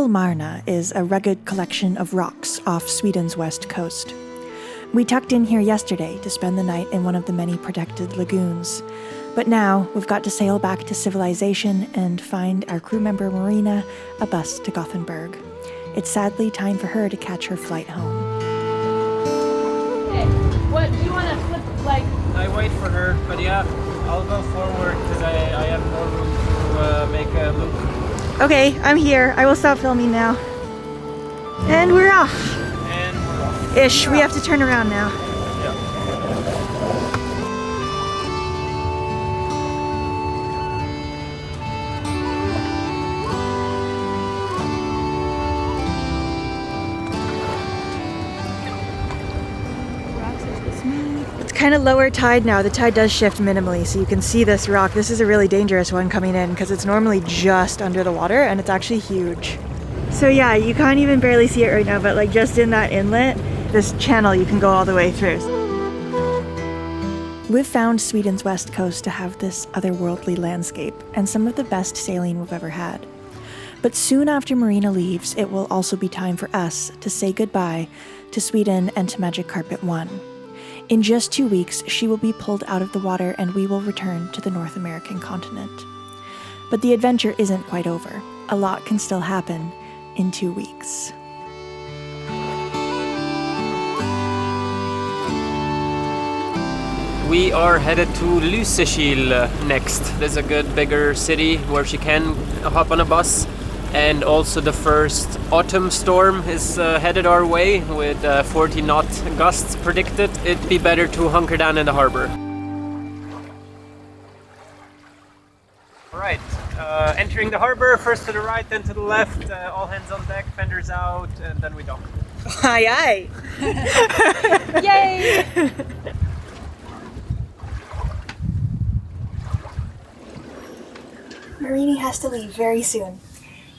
Marina is a rugged collection of rocks off Sweden's west coast. We tucked in here yesterday to spend the night in one of the many protected lagoons. But now we've got to sail back to civilization and find our crew member Marina a bus to Gothenburg. It's sadly time for her to catch her flight home. Hey, what do you want to flip like? I wait for her, but yeah, I'll go forward because I have more room to make a loop. Okay, I'm here. I will stop filming now. And we're off. And we're off. Ish, we have to turn around now. Yeah. It's kind of lower tide now. The tide does shift minimally, so you can see this rock. This is a really dangerous one coming in because it's normally just under the water and it's actually huge. So yeah, you can't even barely see it right now, but like just in that inlet, this channel you can go all the way through. We've found Sweden's west coast to have this otherworldly landscape and some of the best sailing we've ever had. But soon after Marina leaves, it will also be time for us to say goodbye to Sweden and to Magic Carpet 1. In just 2 weeks, she will be pulled out of the water and we will return to the North American continent. But the adventure isn't quite over. A lot can still happen in 2 weeks. We are headed to Lysekil next. There's a good bigger city where she can hop on a bus. And also the first autumn storm is headed our way with 40 knot gusts predicted. It'd be better to hunker down in the harbor. Alright, entering the harbor, first to the right, then to the left, all hands on deck, fenders out, and then we dock. Aye aye! Yay! Marina has to leave very soon.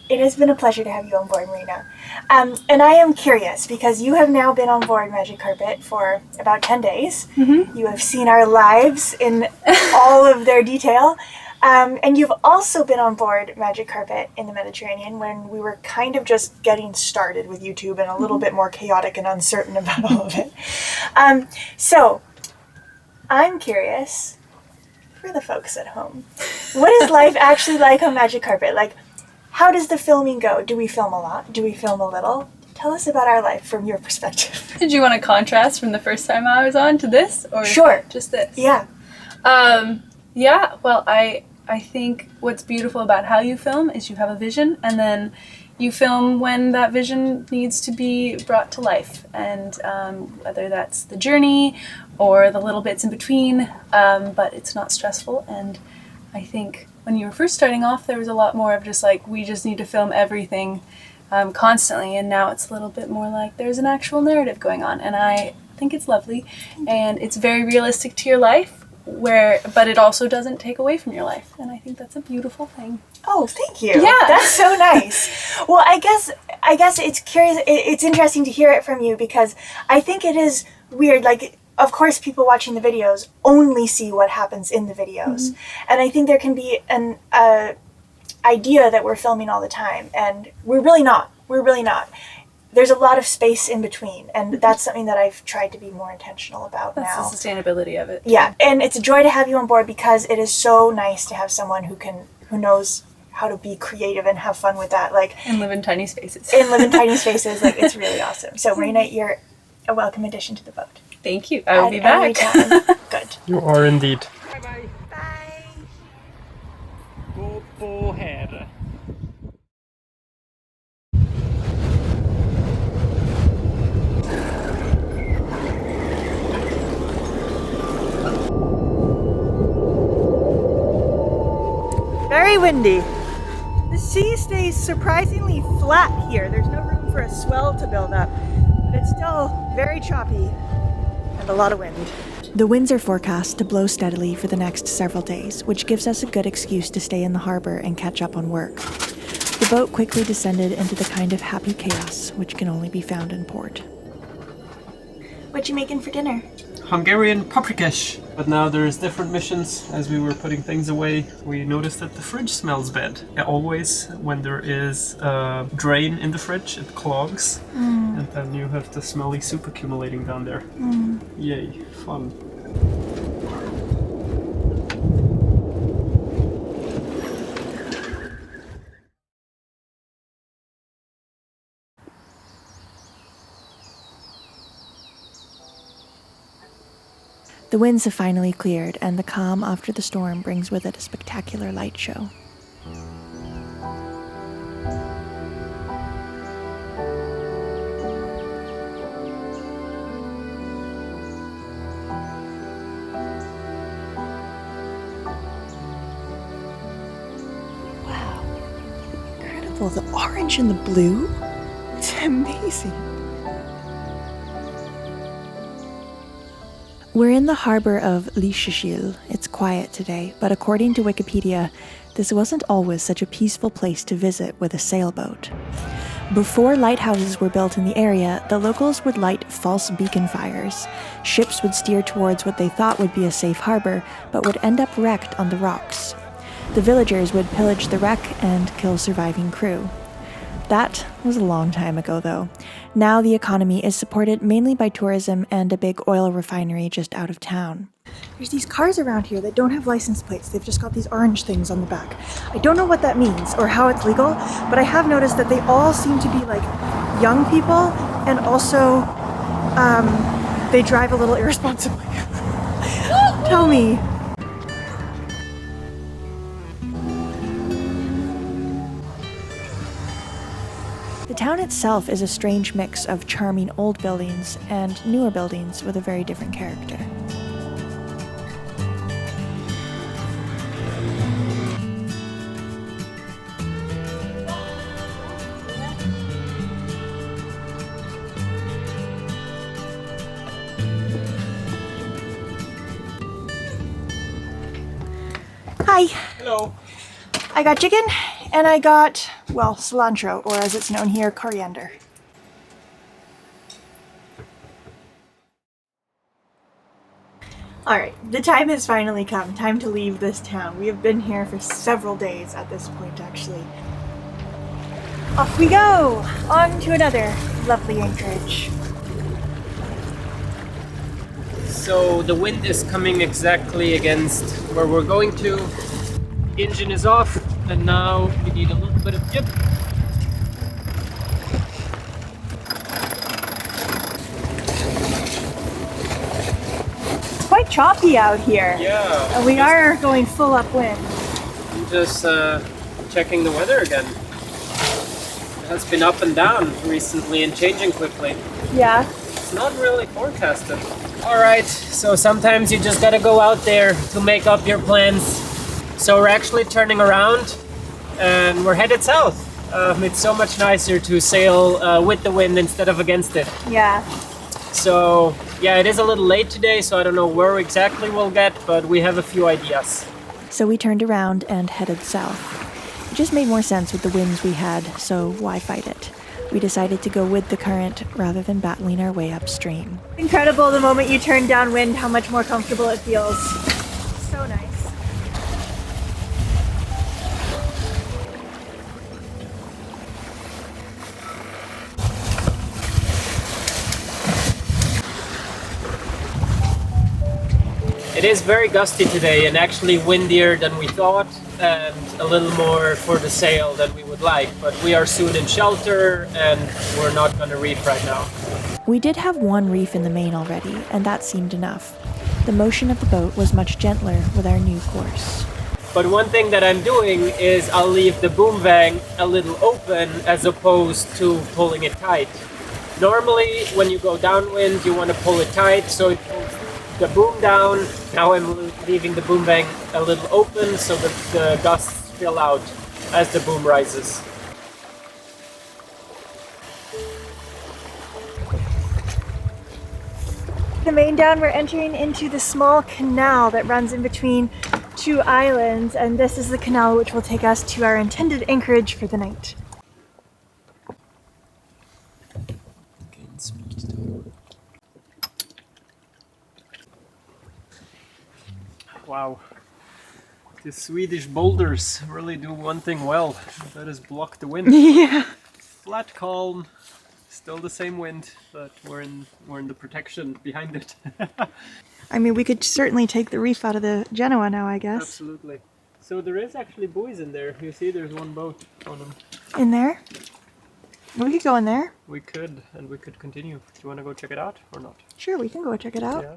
It has been a pleasure to have you on board, Marina. And I am curious, because you have now been on board Magic Carpet for about 10 days. Mm-hmm. You have seen our lives in all of their detail. And you've also been on board Magic Carpet in the Mediterranean when we were kind of just getting started with YouTube and a little bit more chaotic and uncertain about all of it. So, I'm curious, for the folks at home, what is life actually like on Magic Carpet? Like, how does the filming go? Do we film a lot? Do we film a little? Tell us about our life from your perspective. Did you want to contrast from the first time I was on to this, or sure, just this? Yeah. Yeah. Well, I think what's beautiful about how you film is you have a vision, and then you film when that vision needs to be brought to life, and whether that's the journey or the little bits in between, but it's not stressful. And I think when you were first starting off, there was a lot more of just like, we just need to film everything constantly, and now it's a little bit more like there's an actual narrative going on, and I think it's lovely, and it's very realistic to your life, but it also doesn't take away from your life, and I think that's a beautiful thing. Oh, thank you. Yeah. That's so nice. Well, I guess it's curious. It's interesting to hear it from you, because I think it is weird. Like, of course, people watching the videos only see what happens in the videos. Mm-hmm. And I think there can be an idea that we're filming all the time, and we're really not. We're really not. There's a lot of space in between, and that's something that I've tried to be more intentional about now. That's the sustainability of it. Yeah, and it's a joy to have you on board, because it is so nice to have someone who knows how to be creative and have fun with that. Like, and live in tiny spaces. Like, it's really awesome. So, Marina, you're a welcome addition to the boat. Thank you. I will be back. Good. You are indeed. Bye. Bye. Gå på här. Very windy. The sea stays surprisingly flat here. There's no room for a swell to build up, but it's still very choppy and a lot of wind. The winds are forecast to blow steadily for the next several days, which gives us a good excuse to stay in the harbor and catch up on work. The boat quickly descended into the kind of happy chaos which can only be found in port. What you making for dinner? Hungarian paprikash. But now there's different missions. As we were putting things away, we noticed that the fridge smells bad. Always when there is a drain in the fridge, it clogs. And then you have the smelly soup accumulating down there. Yay, fun. The winds have finally cleared, and the calm after the storm brings with it a spectacular light show. Wow, incredible. The orange and the blue? It's amazing. We're in the harbor of Lichtenstein. It's quiet today, but according to Wikipedia, this wasn't always such a peaceful place to visit with a sailboat. Before lighthouses were built in the area, the locals would light false beacon fires. Ships would steer towards what they thought would be a safe harbor, but would end up wrecked on the rocks. The villagers would pillage the wreck and kill surviving crew. That was a long time ago, though. Now the economy is supported mainly by tourism and a big oil refinery just out of town. There's these cars around here that don't have license plates. They've just got these orange things on the back. I don't know what that means or how it's legal, but I have noticed that they all seem to be like young people, and also they drive a little irresponsibly. Tell me. The town itself is a strange mix of charming old buildings and newer buildings with a very different character. Hi. Hello. I got chicken, and I got, well, cilantro, or as it's known here, coriander. Alright, the time has finally come. Time to leave this town. We have been here for several days at this point, actually. Off we go! On to another lovely anchorage. So the wind is coming exactly against where we're going to. Engine is off, and now we need a little bit of jib. It's quite choppy out here. Yeah. And we are going full upwind. I'm just checking the weather again. It has been up and down recently and changing quickly. Yeah. It's not really forecasted. Alright, so sometimes you just gotta go out there to make up your plans. So we're actually turning around and we're headed south. It's so much nicer to sail with the wind instead of against it. Yeah. So yeah, it is a little late today, so I don't know where exactly we'll get, but we have a few ideas. So we turned around and headed south. It just made more sense with the winds we had, so why fight it? We decided to go with the current rather than battling our way upstream. Incredible the moment you turn downwind, how much more comfortable it feels. So nice. It is very gusty today and actually windier than we thought, and a little more for the sail than we would like, but we are soon in shelter and we're not going to reef right now. We did have one reef in the main already, and that seemed enough. The motion of the boat was much gentler with our new course. But one thing that I'm doing is I'll leave the boom vang a little open as opposed to pulling it tight. Normally when you go downwind you want to pull it tight so it pulls the boom down. Now I'm leaving the boom vang a little open so that the gusts fill out as the boom rises. The main down, we're entering into the small canal that runs in between two islands, and this is the canal which will take us to our intended anchorage for the night. Wow. The Swedish boulders really do one thing well, that is block the wind. Yeah. Flat calm, still the same wind, but we're in the protection behind it. I mean, we could certainly take the reef out of the Genoa now, I guess. Absolutely. So there is actually buoys in there. You see there's one boat on them. In there? We could go in there. We could, and we could continue. Do you want to go check it out or not? Sure, we can go check it out. Yeah.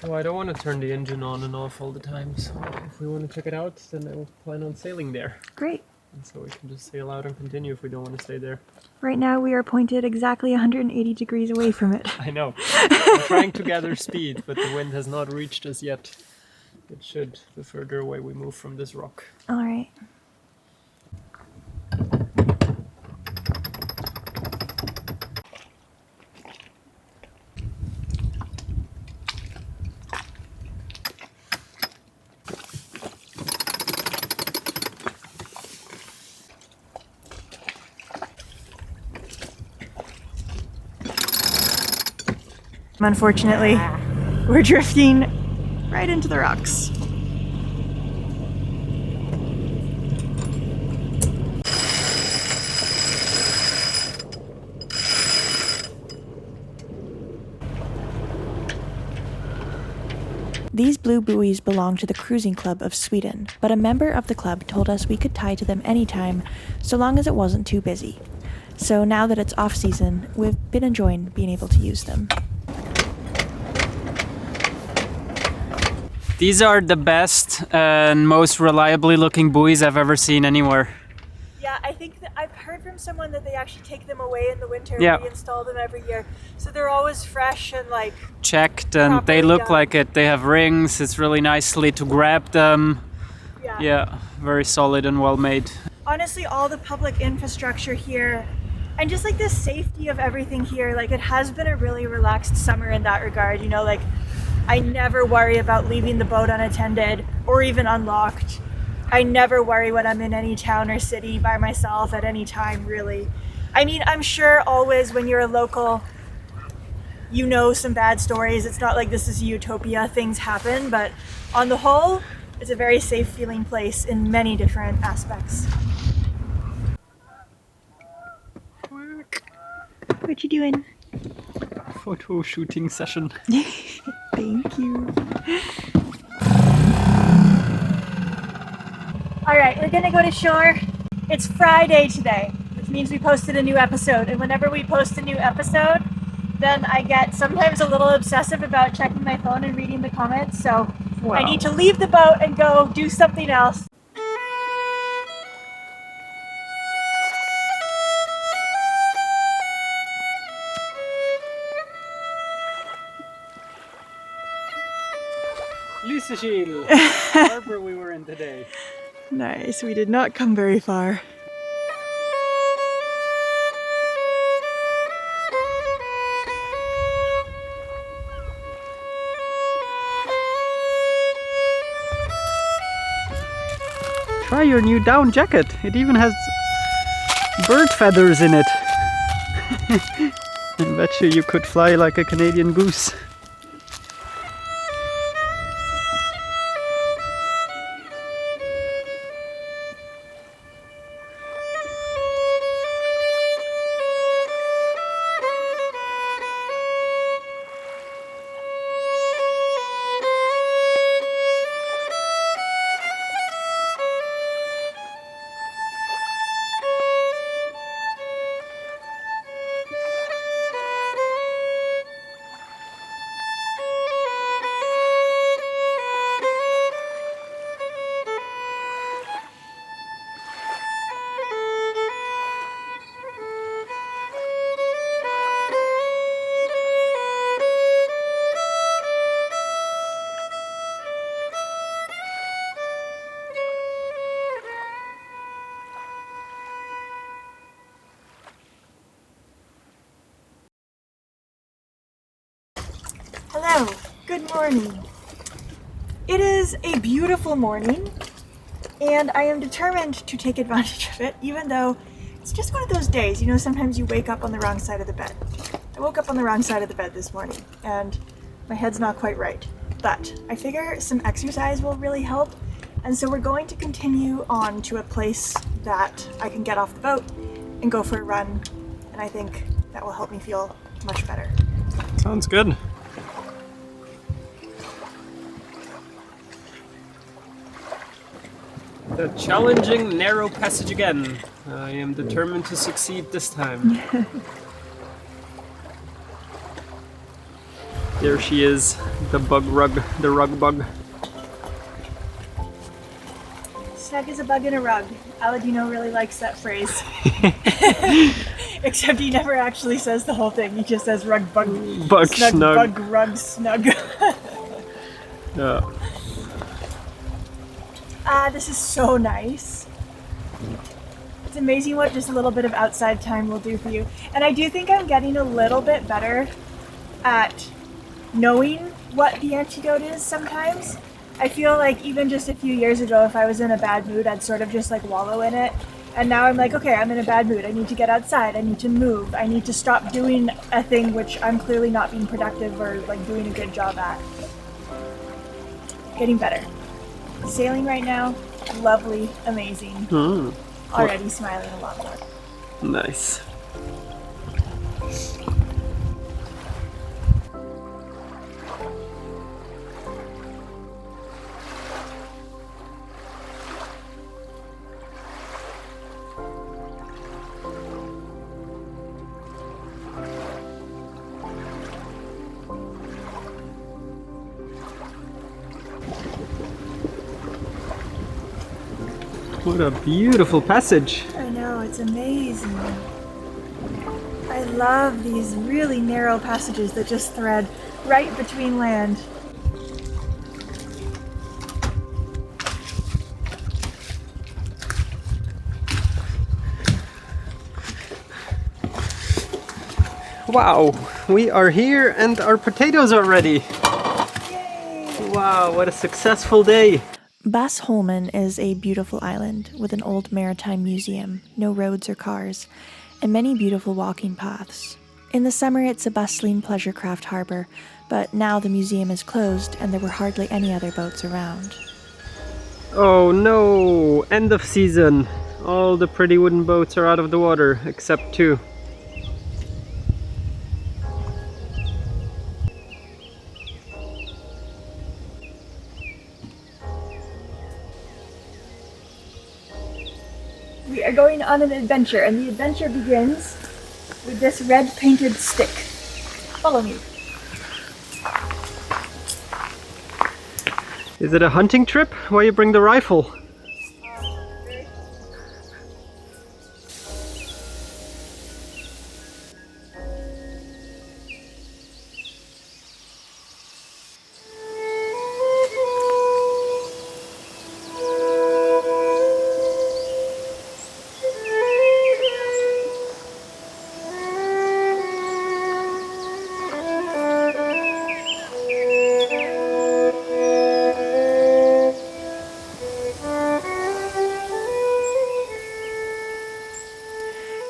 Oh, I don't want to turn the engine on and off all the time, so if we want to check it out, then I will plan on sailing there. Great. And so we can just sail out and continue if we don't want to stay there. Right now we are pointed exactly 180 degrees away from it. I know. I'm trying to gather speed, but the wind has not reached us yet. It should, the further away we move from this rock. All right. Unfortunately, we're drifting right into the rocks. These blue buoys belong to the Cruising Club of Sweden, but a member of the club told us we could tie to them anytime, so long as it wasn't too busy. So now that it's off season, we've been enjoying being able to use them. These are the best and most reliably looking buoys I've ever seen anywhere. Yeah, I think that I've heard from someone that they actually take them away in the winter Yeah. and reinstall them every year. So they're always fresh and like Checked, and they properly look done. like it. They have rings, it's really nicely to grab them. Yeah, very solid and well made. Honestly, all the public infrastructure here and just like the safety of everything here, like it has been a really relaxed summer in that regard, you know, like I never worry about leaving the boat unattended or even unlocked. I never worry when I'm in any town or city by myself at any time, really. I mean, I'm sure always when you're a local, you know some bad stories. It's not like this is a utopia, things happen, but on the whole, it's a very safe feeling place in many different aspects. What you doing? Photo shooting session. Thank you. All right, we're gonna go to shore. It's Friday today, which means we posted a new episode. And whenever we post a new episode, then I get sometimes a little obsessive about checking my phone and reading the comments. So I need to leave the boat and go do something else. Lysekil, harbor we were in today. Nice, we did not come very far. Try your new down jacket. It even has bird feathers in it. I bet you could fly like a Canadian goose. Hello, good morning. It is a beautiful morning, and I am determined to take advantage of it, even though it's just one of those days, you know, sometimes you wake up on the wrong side of the bed. I woke up on the wrong side of the bed this morning, and my head's not quite right. But I figure some exercise will really help, and so we're going to continue on to a place that I can get off the boat and go for a run, and I think that will help me feel much better. Sounds good. The challenging narrow passage again. I am determined to succeed this time. There she is, the rug bug. Snug as a bug in a rug. Aladino really likes that phrase. Except he never actually says the whole thing. He just says rug bug. Bug snug. Bug rug snug. Yeah. This is so nice. It's amazing what just a little bit of outside time will do for you. And I do think I'm getting a little bit better at knowing what the antidote is sometimes. I feel like even just a few years ago, if I was in a bad mood, I'd sort of just like wallow in it. And now I'm like, okay, I'm in a bad mood. I need to get outside. I need to move. I need to stop doing a thing which I'm clearly not being productive or like doing a good job at. Getting better. Sailing right now, lovely, amazing. Already smiling a lot more. Nice. What a beautiful passage. I know, it's amazing. I love these really narrow passages that just thread right between land. Wow, we are here and our potatoes are ready. Yay! Wow, what a successful day. Bass Holman is a beautiful island with an old maritime museum, no roads or cars, and many beautiful walking paths. In the summer it's a bustling pleasure craft harbor, but now the museum is closed and there were hardly any other boats around. Oh no, end of season. All the pretty wooden boats are out of the water, except two. We are going on an adventure, and the adventure begins with this red painted stick. Follow me. Is it a hunting trip? Why you bring the rifle?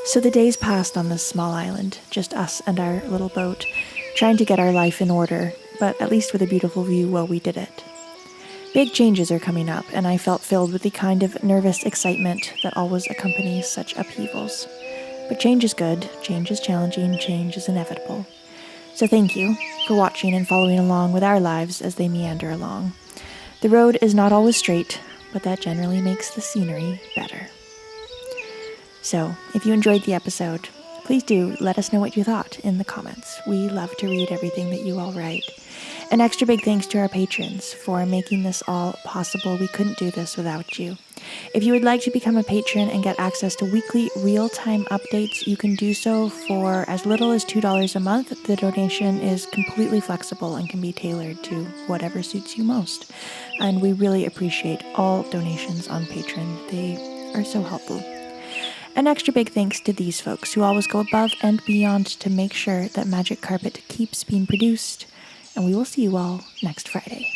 So the days passed on this small island, just us and our little boat, trying to get our life in order, but at least with a beautiful view while we did it. Big changes are coming up, and I felt filled with the kind of nervous excitement that always accompanies such upheavals. But change is good, change is challenging, change is inevitable. So thank you for watching and following along with our lives as they meander along. The road is not always straight, but that generally makes the scenery better. So, if you enjoyed the episode, please do let us know what you thought in the comments. We love to read everything that you all write. An extra big thanks to our patrons for making this all possible. We couldn't do this without you. If you would like to become a patron and get access to weekly real-time updates, you can do so for as little as $2 a month. The donation is completely flexible and can be tailored to whatever suits you most. And we really appreciate all donations on Patreon. They are so helpful. An extra big thanks to these folks who always go above and beyond to make sure that Magic Carpet keeps being produced. And we will see you all next Friday.